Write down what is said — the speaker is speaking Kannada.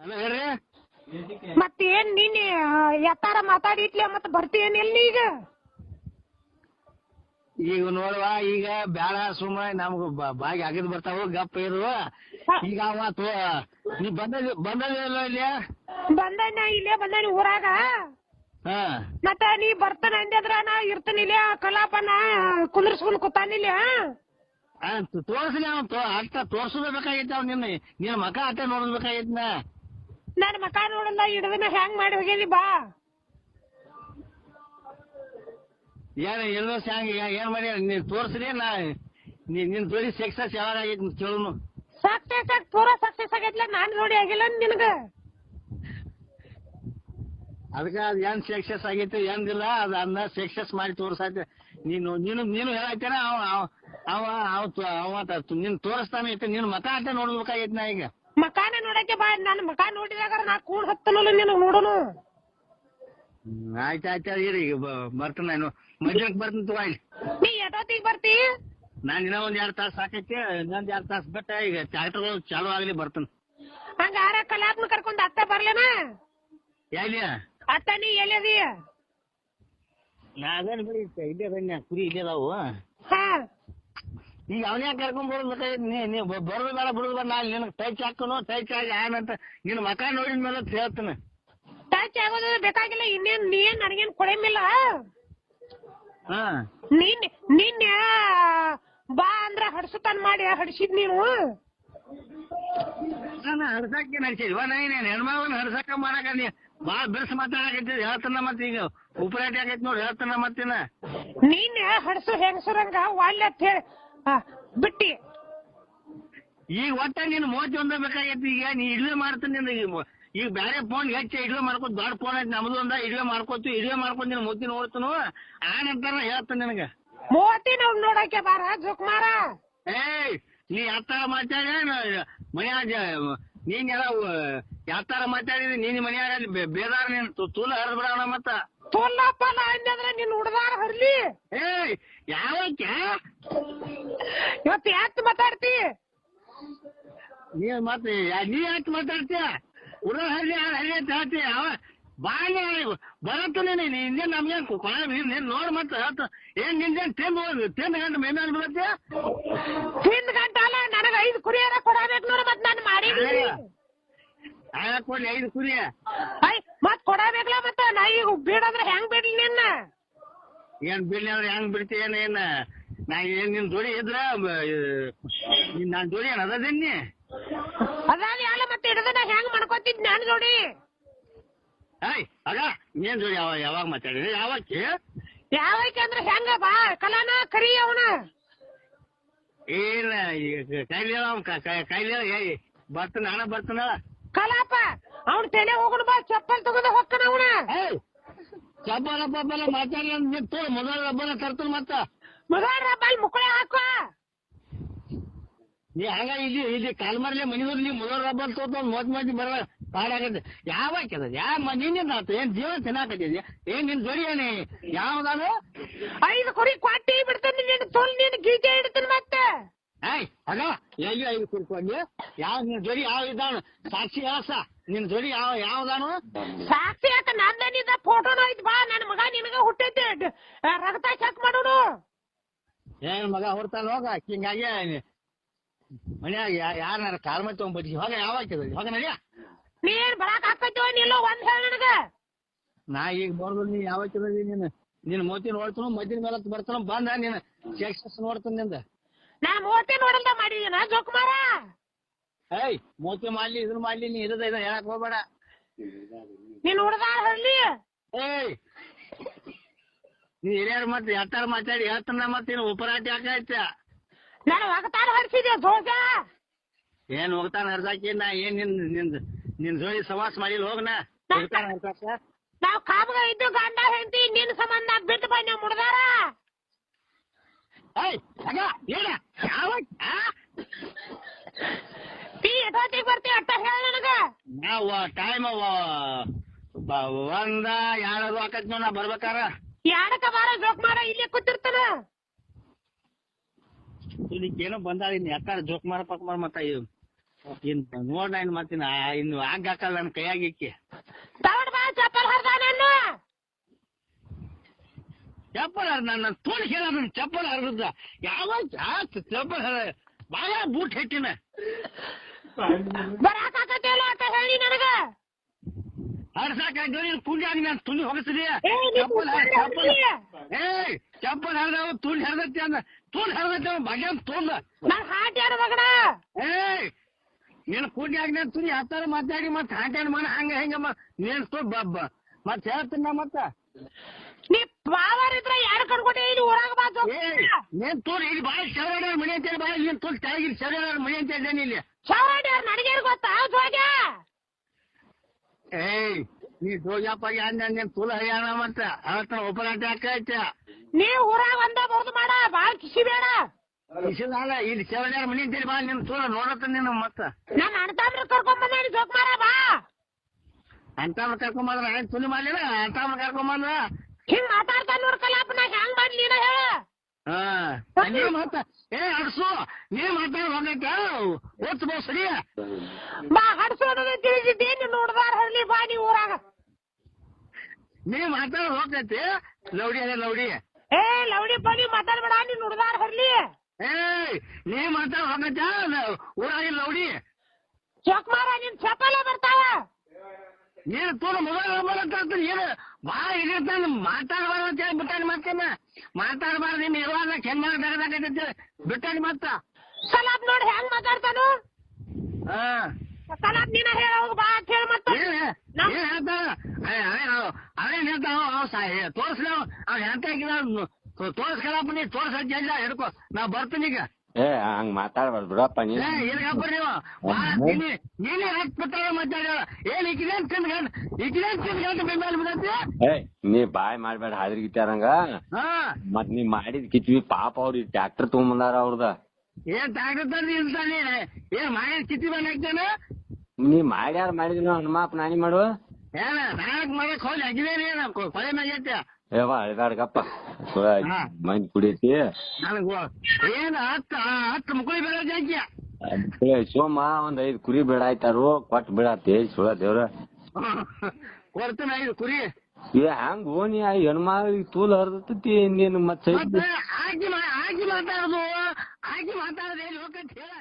ಅಲ್ಲ ಹೇಳ್ರಿ. ಮತ್ತೇನ್ ನೀನ್ ಎತ್ತಾರ ಮಾತಾಡಿಟ್ಲೆ ಮತ್ತ ಬರ್ತೀಯೇನಿಲ್ಲ ಈಗ? ಈಗ ನೋಡುವ, ಈಗ ಬ್ಯಾಡ ಸುಮ್ಮ ನಮ್ಗ ಬಾಗಿ ಆಗಿದ್ ಬರ್ತಾವ, ಗಪ್ಪ ಇರು. ಈಗ ಅವ ನೀ ಬಂದಿಲ್ಲ ಇಲ್ಲಿ? ಬಂದಣ್ಣ, ಇಲ್ಲೇ ಬಂದಾನಿ ಊರಾಗ. ಹಾ ಮತ್ತ ನೀ ಬರ್ತಾನ ಅಂದ್ರ ನಾ ಇರ್ತಾನ ಇಲ್ಲೇ ಕಲಾಪನ ಕುಂದ್ರಸ್ಕೊಂಡ್ ಕೂತಾನಿಲ್ಲ. ತೋರ್ಸ್ಲಿ ಅವ್ ಅಷ್ಟ ತೋರ್ಸೋದ ಬೇಕಾಗೈತಿ. ಅವ್ ನಿನ್ನ ಮಕ ಅಟ್ಟ ನೋಡ್ಬೇಕಾಗೈತಿ. ನನ್ ಮಕ ನೋಡಲ್ಲ, ಹಿಡ್ದನ ಹೆಂಗ್ ಮಾಡಿ ಹೋಗ್ಯಾನಿ ಬಾ. ಎಲ್ಲ ಹ್ಯಾಂಗ ಏನ್ ಮಾಡಿ ನೀನ್ ತೋರ್ಸ್ರಿ. ನಿನ್ ಜೋಡಿ ಸಕ್ಸಸ್ ಯಾವಾಗ ಆಗೈತಿ ಕೇಳುನು. ಸಕ್ಸಸ್ ಪೂರಾ ಸಕ್ಸಸ್ ಆಗೈತ್ಲ, ನಾನ್ ನೋಡಿ ಆಗಿಲ್ಲ ನಿನಗ. ಅದಕ್ಕ ಅದ್ ಏನ್ ಸಕ್ಸಸ್ ಆಗೈತಿ ಏನಿಲ್ಲ ಅದನ್ನ ಸಕ್ಸಸ್ ಮಾಡಿ ತೋರ್ಸೈತಿ. ನೀನು ಹೇಳಾಯ್ತೇನ ಅವ ನಿನ್ ತೋರಿಸ್ತಾನೈತಿ. ನಿನ್ ಮಕ ಅಟ್ಟ ನೋಡ್ಬೇಕಾಗೈತಿ. ನಾ ಈಗ ಮಕಾನ ನೋಡಕ್ಕೆ ಬಾ. ನನ್ ಮಕ ನೋಡಿದಾಗ ನಾ ಕೂಡ್ ಹತ್ತನಲ್ಲ ನಿನಗ್ ನೋಡೋನು. ಆಯ್ತಾಯ್ತ ಇರಿ, ಈಗ ಬರ್ತಾನ ನಾನು ಮಧ್ಯಾಹ್ನಕ್ ಬರ್ತೀನಿ ತಗೋ. ನೀ ಎಷ್ಟೊತ್ತಿಗೆ ಬರ್ತಿ? ನಾನ್ ಇನ್ನೂ ಒಂದ್ 2 ತಾಸು ಸಾಕೈತಿ. ಇನ್ನೊಂದ್ 2 ತಾಸು ಬಿಟ್ಟ ಈಗ ಟ್ರ್ಯಾಕ್ಟರ್ ಚಾಲು ಆಗ್ಲಿ ಬರ್ತಾನ. ಹಂಗಾರ ಕಲಾಪ್ನ ಕರ್ಕೊಂಡ್ ಅತ್ತ ಬರ್ಲೇನ? ಎಲ್ಲಿ ಅತ್ತ ನೀ ಎಲ್ಲದಿ? ನಾ ಅದೇನ್ ಬಿಡಿ, ಇಲ್ಲೇ ಬನ್ನಿ, ಕುರಿ ಇಲ್ಲೇ ಅದಾವು. ಹಾ, ಈಗ ಅವನ್ಯಾ ಕರ್ಕೊಂಡ್ ಬರ್ಬೇಕಾಗೈತಿ. ನೀ ಬರೋದು ಬೇಡ ಬಿಡುದು ಬೇಡ. ನಾನು ನಿನಗೆ ಟೈಚ್ ಹಾಕೋನು, ಟೈಚ್ ಆಗಿ ಏನಂತ ನಿನ್ನ ಮಕ ನೋಡಿದ ಮೇಲೆ ಹೇಳ್ತಾನೆ. ಟಚ್ ಆಗೋದು ಬೇಕಾಗಿಲ್ಲ. ಇನ್ನೇನ್ ನೀನ್ ನನಗೇನ್ ಕೊಡಮಿಲ್ಲ. ಹಾ ನಿನ್ನೆ ಬಾ ಅಂದ್ರ ಹಡ್ಸುತ್ತಾನ ಮಾಡಿ ಹಡ್ಸಿದ್ ನೀನು. ನಾನು ಹಡ್ಸಕ್ಕೆ ನಡ್ಸಿದ್ವ? ನಾನು ಹೆಣ್ಮಗನ ಹಡ್ಸಕ್ಕ ಮಾಡಕ ನೀ ಭಾಳ ಬೆರ್ಸ್ ಮಾತಾಡಕೈತಿ. ಹೇಳ್ತಾನ ಮತ್ತೆ ಈಗ ಉಪರಾಟಿ ಆಗೈತಿ ನೋಡಿ. ಹೇಳ್ತಾನ ಮತ್ತಿನ ನಿನ್ನೆ ಹಡ್ಸು ಹೆಂಗಸರಂಗ ವಾಲ್ಯ ಬಿಟ್ಟಿ. ಈಗ ಒಟ್ಟ ನೀನು 31 ಬೇಕಾಗೈತಿ. ಈಗ ನೀ ಇಡ್ವೆ ಮಾಡ್ತಾನೆ. ಈಗ ಬೇರೆ ಫೋನ್ ಹೆಚ್ಚು ಇಡ್ವೆ ಮಾಡ್ಕೊತ, ದೊಡ್ಡ ಫೋನ್ ಐತಿ ನಮ್ದು ಒಂದ. ಇಡ್ವೆ ಮಾಡ್ಕೊತ ನೀನು ಮುತ್ತಿ ನೋಡ್ತಾನು. ಆನಂತರ ಹೇಳ್ತಾನೆ ನಿನಗ 30 ನೋಡಕ್ಕೆ ಬಾರ ಜುಕ್ಮಾರ. ನೀ ಯಾತ್ತಾರ ಮಾತಾಡ ಮನ್ಯಾಗ ನೀನೆಲ್ಲ ಯಾತ್ತಾರ ಮಾತಾಡಿದ್ರಿ. ನೀನ್ ಮನ್ಯಾಗ ಬೇದಾರ ನೀನ್ ತೂಲ ಹರಿದ್ ಬಿಡೋಣ. ಮತ್ತ ತೋಲ್ಲಪ್ಪಲ್ಲ ಅಂದ್ರ ನಿನ್ ಹುಡ್ದಾರ ಹರ್ಲಿ. ಯಾವಕ್ಕೆ ಇವತ್ತು ಯಾತ್ ಮಾತಾಡ್ತಿ? ನೀ ಮತ್ತೆ ನೀ ಯಾಕೆ ಮಾತಾಡ್ತೀಯ? ಹುಡುಗ ಹರ್ಲಿ ಹರಿ ಅಂತ ಹೇಳ್ತೀಯ. ಅವ ಬಾಳೆ ಬರತ್ತ ನೀನ್ ನಮ್ಗೆ ನೀನ್ ನೋಡ್ ಮತ್ತೆ ಏನ್ ನಿಂದೇನ್ ತಿಂದ್ ಗಂಟೆ ಮೈ ಮೇಲೆ ಬೀಳತ್ತೆ. ತಿಂದ್ ಗಂಟೆ ಅಲ್ಲ, ನನಗ 5 ಕುರಿಯಾರ ಕೊಡಬೇಕು ನೋಡ. ಮತ್ ನಾನು ಮಾಡಿದೀನಿ. ಕೊಡ್ಲಿ 5 ಕುರಿ. ಮತ್ ಕೊಡಬೇಕಲ್ಲ. ಮತ್ತ ನಾ ಈಗ ಬೀಡಂದ್ರೆ ಹೆಂಗ್ ಬಿಡ್ಲಿ ನಿನ್ನ? ಏನ್ ಬಿಡ್ಲಿ ಅಂದ್ರೆ ಹೆಂಗ್ ಬಿಡ್ತಿ? ಏನ್ ನಾ ಏನ್ ನಿನ್ ಜೋಡಿ ಇದ್ರ ನಾನ್ ಜೋಡಿ ಏನ್ ಅದನ್ನಿ ಅದಾದ ಅಲ್ಲ. ಮತ್ತೆ ಹಿಡ್ದ ನಾ ಹೆಂಗ್ ಮಾಡ್ಕೊತಿದ್ ನಾನು ಜೋಡಿ? ಆಗ ನೀನ್ ಜೋಡಿ ಯಾವಾಗ ಮಾತಾಡಿದ್ರಿ? ಯಾವಕ್ಕೆ ಅಂದ್ರೆ ಹೆಂಗ ಬಾ ಕಲಾನ ಕರಿ ಅವನ ಏನ ಕೈಲಿ ಬರ್ತಾನ. ಹಣ ಬರ್ತಾನ ಕಲಾಪ ಅವ್ನ ತಲೆ ಹೋಗೋಣ ಬಾ. ಚಪ್ಪಲ್ ತಗೋದ ಹೊಕ್ಕನ ಅವನ. ಚಪ್ಪಲ ಮಾತಾಡಿ ಬಿಟ್ಟು ಮೊದಲ ಹಬ್ಬನ ತರ್ತಾನ. ಮತ್ತ ಮೊದಲ ರಬ್ಬಲ್ ಮುಕ್ಕಳೆ ಹಾಕುವ ನೀ ಹಂಗ ಇಲ್ಲಿ ಕಾಲ್ಮರ್ಲೆ ಮನಿದ್ರು. ನೀ ಮೊದಲ ರಬ್ಬಲ್ ತೋತ ಮೋದ್ ಬರ ಪಾಡಾಗತ್ತೆ. ಯಾವಾಗ್ಯದ ನಿನ್ನಿಂದ ಆತ ಏನ್ ಜೀವನ ತಿನ್ನಾಕತ್ತಿದ್ಯ? ಏನ್ ನಿನ್ ಜೋಡಿ ಏನಿ ಯಾವ್ದಾನು 5 ಕುರಿ ಕ್ವಾಟಿ ಬಿಡ್ತಾನೆ. ನೀನು ತೊಲ್ ನೀನು ಗೀಜೆ ಇಡ್ತೀನಿ ಮತ್ತೆ. ಆಗ ಎಲ್ಲಿ 5 ಕುರಿ ಕೊಡ್ಲಿ? ಯಾವ ನಿನ್ ಜೋಡಿ ಯಾವ ಇದ್ದಾನು? ಸಾಕ್ಷಿ ಹೇಳಸ ನಿನ್ ಜೋಡಿ ಯಾವ್ದಾನು? ಸಾಕ್ಷಿ ಯಾಕ ನಂದನಿದ ಫೋಟೋನು ಐತಿ ಬಾ. ನನ್ನ ಮಗ ನಿನಗ ಹುಟ್ಟೈತಿ, ರಕ್ತ ಚೆಕ್ ಮಾಡೋನು. ಏನ್ ಮಗ ಹೊಡ್ತಾನ ಹೋಗ. ಹಿಂಗಾಗಿ ಮನ್ಯಾಗ ಯಾರ ಕಾಲ್ ಮಾಡಿ ತಗೊಂಡ್ಬರ್ತಿ. ಹೋಗ ಯಾವಾಗ್ಯದ? ಹೋಗ ನಡಿಯ. ನೀನ್ ಬರಾಕ್ ಹಾಕೈತಿವ ನಿಲ್ಲೋ ಒಂದ್ ಹೇಳ ನನಗ. ನಾ ಈಗ ಬರ್ಬೋದು. ನೀ ಯಾವಾಗ ನಿನ್ ಮೋತಿ ನೋಡ್ತಾನು. ಮದ್ದಿನ ಮೇಲೆ ಬರ್ತಾನ. ಬಂದ ನೀನ್ ಸಕ್ಸಸ್ ನೋಡ್ತಾನ ನಿಂದ. ನಾ 30 ನೋಡಲ್ದ ಮಾಡಿದೀನ ಜೋಕುಮಾರ. ಮೋತಿ ಮಾಡ್ಲಿ ಇದನ್ನ ಮಾಡ್ಲಿ. ನೀ ಇರದ ಹೇಳಕ್ ಹೋಗ್ಬೇಡ. ನೀನ್ ಹುಡ್ದಾರ ಹರ್ಲಿ. ನೀ ಹಿರಿಯರ್ ಮತ್ತೆ ಎತ್ತಾರ ಮಾತಾಡಿ ಹೇಳ್ತಾನ. ಮತ್ತೆ ಉಪರಾಟಿ ಹಾಕೈತ. ನಾನು ಒಗತಾರ ಹರಿಸಿದೆ ಜೋಜ. ಏನ್ ಹೋಗ್ತಾನ ಹರ್ಸಾಕಿ? ನಾ ಏನ್ ನಿನ್ ಜೋಡಿ ಸವಾಸ ಮಾಡಿಲ್ಲ. ಹೋಗನ ನಾವ್ ಕಾಮಗ ಇದ್ದು ಗಂಡ ಹೆಂಡತಿ ನಿನ್ ಸಂಬಂಧ ಬಿಟ್ಟು ಬನ್ನಿ ಮುಡ್ದಾರ. ಟೀ ಎಷ್ಟೊತ್ತಿಗೆ ಬರ್ತಿ ಅಟ್ಟ ಹೇಳ ನನಗ. ನಾವು ಟೈಮ್ 1 2 ಆಕೈತಿ ನೋಡ. ನಾ ಬರ್ಬೇಕಾರ 2ಕ್ಕೆ ಬಾರ ಜೋಕುಮಾರ. ಇಲ್ಲೇ ಕೂತಿರ್ತಾನ. ಏನೋ ಬಂದಾಳಿನಿ ಯಾಕಾರ ಜೋಕುಮಾರ ಪಕ್ಮಾರ ಮತ್ತ ನೋಡ ಇನ್ ಮತ್ತಿನ ಇನ್ನು ಹಂಗ ಹಾಕಲ್ಲ ನನ್ ಕೈಯಾಗಿಕ್ಕಿ ತಗೊಂಡ್ ಬಾ ಚಪ್ಪಲ್ ಹರ್ದ ನಾನು ಚಪ್ಪಲ್ ಹರ್ದ ನನ್ನ ತೋಲ್ ಹೇಳ ಚಪ್ಪಲ್ ಹರ್ದ ಯಾವ ಚಪ್ಪಲ್ ಹರ ಬಾಳ ಬೂಟ್ ಹೆಚ್ಚಿನ ಬರಾಕತ್ತೇಲ ಅಂತ ಹೇಳಿ ನನಗ ಹರ್ಸಾಕ ತುಂಡಿ ನಾನು ತುಂಡಿ ಹೋಗಿಸ್ತೀಯ ಚಪ್ಪಲ್ ಹರಿದವ ತುಂಡಿ ಹರಿದತ್ತೆ ಅಂದ ತುಂಡಿ ಹರಿದತ್ತೆ ಭಾಗ್ಯ ತೊಂದ ನಾನ್ ಹಾಟ್ಯಾರ ಮಗಣ ನೀನು ಕೂಡಿ ಆಗಿ ನಾನು ತುಂಡಿ ಹತ್ತಾರ ಮಾತಾಡಿ ಮತ್ತೆ ಹಾಟ್ಯಾಡ ಮನ ಹಂಗ ಹೆಂಗ ನೀನ್ ಮತ್ ಹೇಳ್ತೀನಿ ಮತ್ತ ನೀ ಪಾವರ್ ಇದ್ರ ಯಾರು ಕಣ್ಕೊಟ್ಟೆ ಇಲ್ಲಿ ಊರಾಗ ಬಾ ನೀನ್ ತೋರಿ ಇಲ್ಲಿ ಬಾಳ ಶವರ ಮನೆ ಅಂತೇಳಿ ಬಾಳ ನೀನ್ ತೋಲ್ ತೆಳಗಿರಿ ಶವರ ಮನೆ ಅಂತ ಇದ್ದೇನೆ ಇಲ್ಲಿ ಶವರ ನನಗೇನು ಗೊತ್ತಾ ಜೋಗ ಏಯ್ ನೀ ಜೋಗ್ಯಪ್ಪ ನೀನ್ ತುಲ ಹಯ್ಯಾಣ ಮತ್ತ ಅವತ್ತ ಒಬ್ಬರಾಟ ಹಾಕೈತ ನೀ ಊರಾಗ ಒಂದ ಬರ್ದು ಮಾಡ ಬಾಳ ಕಿಸಿ ಬೇಡ ಇಸಿದಲ್ಲ ಇಲ್ಲಿ ಶವರ ಮನೆ ಅಂತೇಳಿ ಬಾ ನಿನ್ ತುಲ ನೋಡತ್ತ ನೀನು ಮತ್ತ ನಾನು ಅಣ್ತಾಮ್ರ ಕರ್ಕೊಂಡ್ ಬಂದ ಜೋಕ್ ಮಾರ ಬಾ ಅಂತಾಮ್ರ ಕರ್ಕೊಂಬಂದ್ರ ತುಲಿ ಮಾಡ್ಲಿಲ್ಲ ಅಂತಾಮ್ರ ಕರ್ಕೊಂಬಂದ್ರ ಹಿಂಗ್ ಮಾತಾಡ್ತಾ ನೋಡ್ ಕಲಾಪ ನಾ ಹೆಂಗ್ ಮಾಡ್ಲಿ ನೀನ ಹೇಳ ನೀ ಮಾತ ಅಡ್ಸು ನೀ ಮಾತಾಡ ಹೋಗೈತ ಓದ್ಸ್ಬೋ ಸರಿ ಬಾ ಹಡ್ಸೋದ ತಿಳಿಸಿದ್ದೇನು ನೋಡ್ದಾರ ಹಳ್ಳಿ ಬಾ ನೀ ಊರಾಗ ನೀ ಮಾತಾಡ ಹೋಗೈತಿ ಲೌಡಿ ಅದ ಲೌಡಿ ಲೌಡಿ ಬಡಿ ಮಾತಾಡ್ಬೇಡ ನೀ ನೋಡ್ದಾರ ಹರ್ಲಿ ನೀ ಮಾತಾಡ ಹೋಗೈತ ಊರಾಗ ಲೌಡಿ ಚೊಕ್ ಮಾರ ನಿನ್ ಚಪ್ಪಲ ಬರ್ತಾವ ನೀನು ತೋರ ಮೊಬೈಲ್ ನಂಬರ್ ಅಂತ ಏನು ಭಾಳ ಇದಿರ್ತಾನೆ ಮಾತಾಡಬಾರ್ದು ಅಂತ ಹೇಳಿ ಬಿಟ್ಟಾನೆ ಮತ್ತೇನ ಮಾತಾಡಬಾರ್ದು ನಿನ್ನ ಇರುವಾಗ ಹೆಂಗ್ ತೆಗದಾಕೈತಿ ಬಿಟ್ಟಾನೆ ಮತ್ತ ಕಲಾಪ್ ನೋಡಿ ಹೆಂಗ್ ಮಾತಾಡ್ತಾನು ಕಲಾಪ್ ನೀನ ಹೇಳೋದು ಬಾ ಅಂತ ಹೇಳಿ ಮತ್ತ ಏನ್ ಹೇಳ್ತಾನ ಅವೇನ್ ಹೇಳ್ತಾವ ತೋರ್ಸ್ಲ ಅವ್ ಎಂತ ತೋರ್ಸ್ಕಲಪ್ಪ ನೀ ತೋರ್ಸ ಜಲ್ದ ಹಿಡ್ಕೊ ನಾ ಬರ್ತೀನಿ ಈಗ ಹಂಗ ಮಾತಾಡ್ಬಾರ್ದು ಬಿಡಪ್ಪ ಏನ್ಗಪ್ಪ ನೀವು ನೀನೇ ಹಾಕ್ಬಿಟ್ಟಾರ ಮಾತಾಡ ಏನ್ ಈಗಿನೇನ್ ತಿಂದ್ಕೊಂಡು ಬೆಂಬಲ ಬಿಡತ್ತೆ ನೀ ಬಾಯ್ ಮಾಡ್ಬೇಡ ಹಾದ್ರಿಗಿಟ್ಟಾರಂಗ ಮತ್ ನೀ ಮಾಡಿದ್ ಕಿತ್ವಿ ಪಾಪ ಅವ್ರಿಗೆ ಟ್ರ್ಯಾಕ್ಟರ್ ತಗೊಂಬಂದಾರ ಅವ್ರದ ಏನ್ ಟ್ರ್ಯಾಕ್ಟರ್ ತಂದಿ ಇರ್ತಾನೆ ಏನ್ ಮಾಡಿದ್ ಕಿತ್ತಿ ಬಂದ್ ಹಾಕ್ತಾನ ನೀ ಮಾಡ್ಯಾರ ಮಾಡಿದ್ನ ಹನುಮಾಪ್ ನಾನಿ ಮಾಡುವ ಏನ ನಾಕ್ ಮಾಡಕ್ ಹೋಗಿ ಹಾಕಿದೇನೆ ಕೊಲೆ ಮ್ಯಾಗೈತೆ ಅಳ್ಗಾಡ್ಗಪ್ಪ ಮಂದಿ ಕುಡಿಯತಿ ನನಗ ಏನ್ ಹತ್ತು ಮುಕ್ಕಳಿ ಬೇಡ ಜಾಕ್ಯ ಸೋಮ ಒಂದ್ 5 ಕುರಿ ಬೇಡ ಆಯ್ತಾರು ಕೊಟ್ ಬಿಡತ್ತೆ ಸುಳ ದೇವ್ರ ಕೊಡ್ತಾನ 5 ಕುರಿ ಹಂಗ ಓನಿ ಹೆಣ್ಮಾಗ ತೂಲ್ ಹರ್ದತಿ ನೀನ್ ಮತ್ ಹಾಕಿ ಮಾತಾಡುದು ಹಾಕಿ ಮಾತಾಡೋದು ಹೋಗಂತ ಹೇಳ